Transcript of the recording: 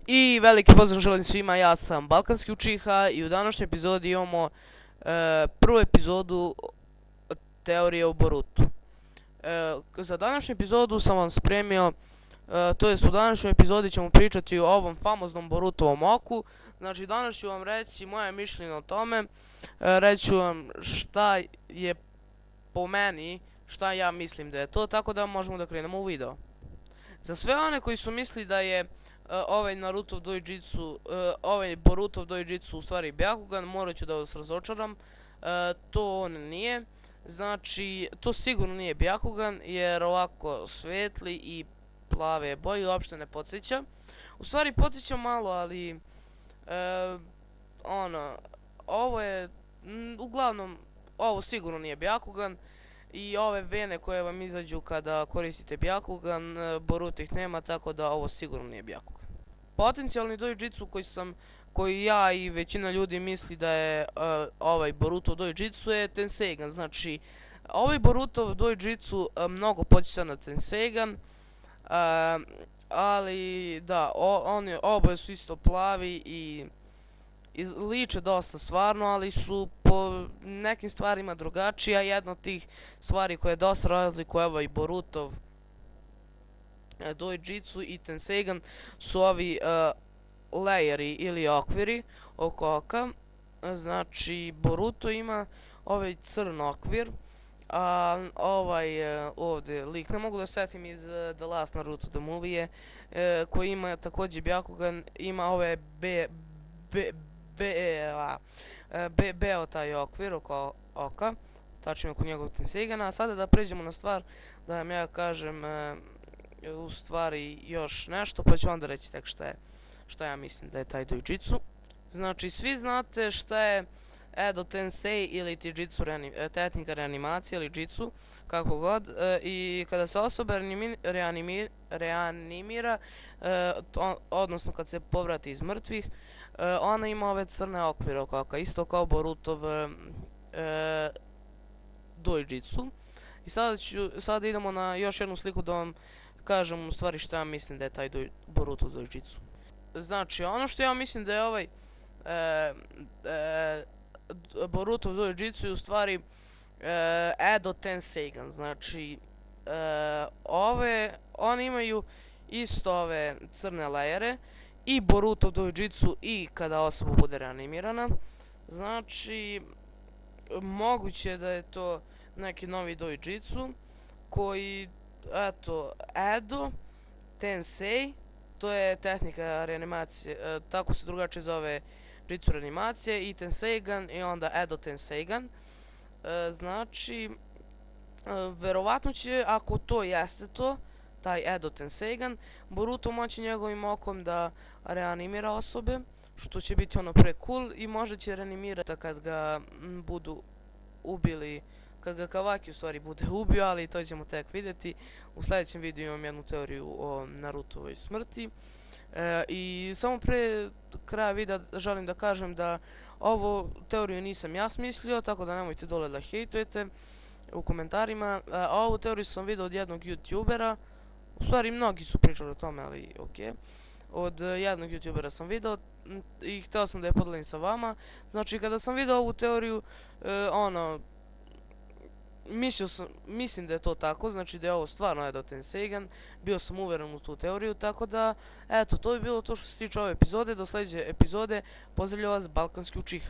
I veliki pozdrav želim svima, ja sam Balkanski Učiha i u današnjoj epizodi imamo prvu epizodu teorije o Borutu. Za današnju epizodu sam vam spremio, to jest u današnjoj epizodi ćemo pričati o ovom famoznom Borutovom oku. Znači danas ću vam reći moje mišljenje o tome, reći ću vam šta je po meni, šta ja mislim da je to, tako da možemo da krenemo u video. Za sve one koji su mislili da je ovaj Narutov Doujitsu, ovaj Borutov Doujitsu u stvari Byakugan, morat ću da vas razočaram, to on nije. Znači, to sigurno nije Byakugan, jer ovako svetli i plave boje uopšte ne podsjeća. U stvari podsjeća malo, ali ovo je, uglavnom, ovo sigurno nije Byakugan. I ove vene koje vam izađu kada koristite Byakugan, Boruto ih nema, tako da ovo sigurno nije Byakugan. Potencijalni Doujitsu koji ja i većina ljudi misli da je ovaj Boruto Doujitsu je Tenseigan. Znači, ovaj Borutov Doujitsu mnogo podsjeća na Tenseigan, ali da, oboje su isto plavi i liče dosta stvarno, ali su po nekim stvarima drugačija. Jedna od tih stvari koje dosta razlikuje ovaj Borutov Doujitsu i Tenseigan su ovi layeri ili okviri oko oka. Znači, Boruto ima ovaj crn okvir, a ovaj ovdje lik, ne mogu da setim iz The Last Naruto the Movie, koji ima također Byakugan, ima ove beo taj okvir oko oka, tačno oko njegovog Tenseigana. A sada da pređemo na stvar, da vam ja kažem u stvari još nešto, pa ću onda reći tek šta ja mislim da je taj Doujitsu. Znači, svi znate šta je Edo Tensei ili ti Jitsu tehnika reanimacije ili Jitsu, kako god, i kada se osoba reanimira, odnosno kad se povrati iz mrtvih, ona ima ove crne okvire oko oka, isto kao Borutov Doujitsu. I sada idemo na još jednu sliku da vam kažem u stvari šta ja mislim da je taj Borutov Doujitsu. Znači, ono što ja mislim da je ovaj Borutov Doujitsu je u stvari Edo Tenseigan. Znači, oni imaju isto ove crne lejere i Borutov Doujitsu i kada osoba bude reanimirana. Znači, moguće da je to neki novi Doujitsu koji, eto, Edo Tensei, to je tehnika reanimacije, tako se drugačije zove Jitsu reanimacije, i Tenseigan i onda Edo Tenseigan. Znači, verovatno će, ako to jeste to, taj Edo Tenseigan, Boruto moći njegovim okom da reanimira osobe, što će biti ono pre cool, i možda će reanimirati kad ga budu ubili, kad ga Kawaki u stvari bude ubio, ali to ćemo tek vidjeti. U sljedećem videu imam jednu teoriju o Narutovoj smrti. I samo pre kraja videa želim da kažem da ovu teoriju nisam ja smislio, tako da nemojte dole da hejtujete u komentarima. Ovu teoriju sam vidio od jednog youtubera, u stvari mnogi su pričali o tome, ali ok. Od jednog youtubera sam vidio i htio sam da je podelim sa vama. Znači, kada sam vidio ovu teoriju, mislim da je to tako, znači da je ovo stvarno Edo Tenseigan, bio sam uveren u tu teoriju, tako da, eto, to bi bilo to što se tiče ove epizode. Do sljedeće epizode, pozdravljam vas, Balkanski Učiha.